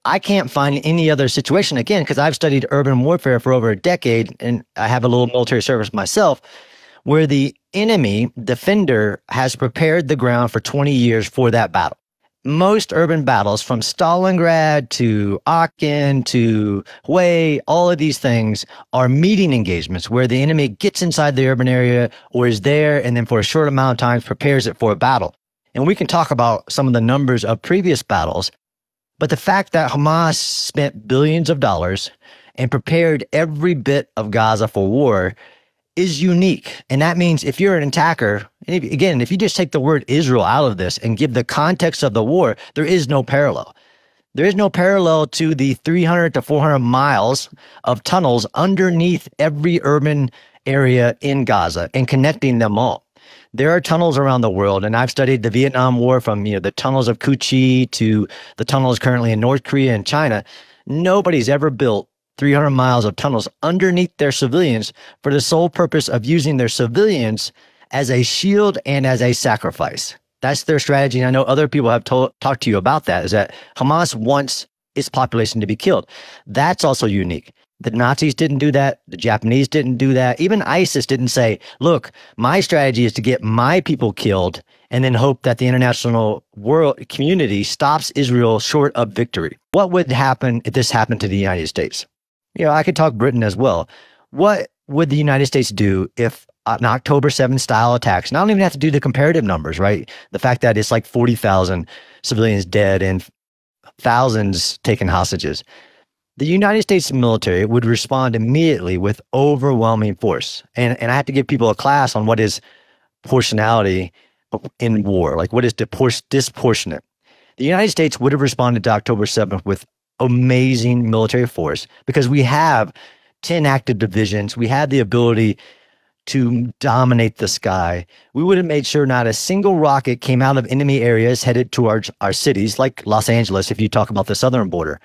I can't find any other situation, again, because I've studied urban warfare for over a decade and I have a little military service myself, where the enemy defender has prepared the ground for 20 years for that battle. Most urban battles, from Stalingrad to Aachen to Hue, all of these things are meeting engagements where the enemy gets inside the urban area or is there and then for a short amount of time prepares it for a battle. And we can talk about some of the numbers of previous battles, but the fact that Hamas spent billions of dollars and prepared every bit of Gaza for war is unique. And that means if you're an attacker, again, if you just take the word Israel out of this and give the context of the war, there is no parallel. There is no parallel to the 300 to 400 miles of tunnels underneath every urban area in Gaza and connecting them all. There are tunnels around the world, and I've studied the Vietnam War from the tunnels of Cu Chi to the tunnels currently in North Korea and China. Nobody's ever built 300 miles of tunnels underneath their civilians for the sole purpose of using their civilians as a shield and as a sacrifice. That's their strategy. And I know other people have talked to you about that, is that Hamas wants its population to be killed. That's also unique. The Nazis didn't do that. The Japanese didn't do that. Even ISIS didn't say, look, my strategy is to get my people killed and then hope that the international world community stops Israel short of victory. What would happen if this happened to the United States? I could talk Britain as well. What would the United States do if an October 7th style attacks, and I don't even have to do the comparative numbers, right? The fact that it's like 40,000 civilians dead and thousands taken hostages. The United States military would respond immediately with overwhelming force. And I have to give people a class on what is proportionality in war, like what is disproportionate. The United States would have responded to October 7th with amazing military force because we have 10 active divisions. We had the ability to dominate the sky. We would have made sure not a single rocket came out of enemy areas headed towards our cities, like Los Angeles, if you talk about the southern border.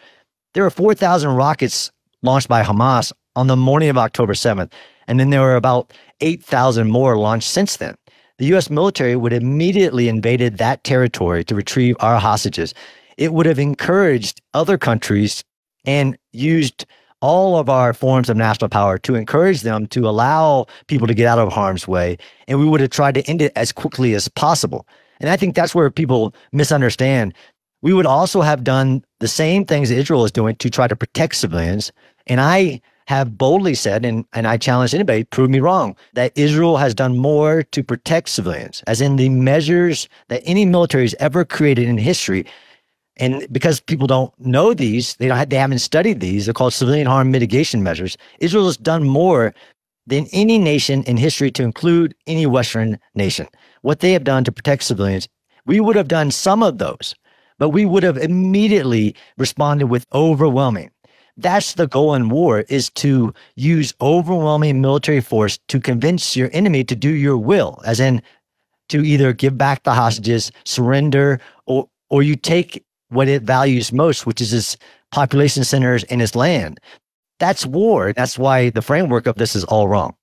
There were 4,000 rockets launched by Hamas on the morning of October 7th, and then there were about 8,000 more launched since then. The U.S. military would have immediately invaded that territory to retrieve our hostages. It would have encouraged other countries and used all of our forms of national power to encourage them to allow people to get out of harm's way. And we would have tried to end it as quickly as possible. And I think that's where people misunderstand. We would also have done the same things Israel is doing to try to protect civilians. And I have boldly said, and I challenge anybody, prove me wrong, that Israel has done more to protect civilians, as in the measures that any military has ever created in history. And because people don't know these, they haven't studied these, they're called civilian harm mitigation measures. Israel has done more than any nation in history, to include any Western nation. What they have done to protect civilians, we would have done some of those, but we would have immediately responded with overwhelming. That's the goal in war, is to use overwhelming military force to convince your enemy to do your will, as in to either give back the hostages, surrender, or you take what it values most, which is its population centers and its land. That's war. That's why the framework of this is all wrong.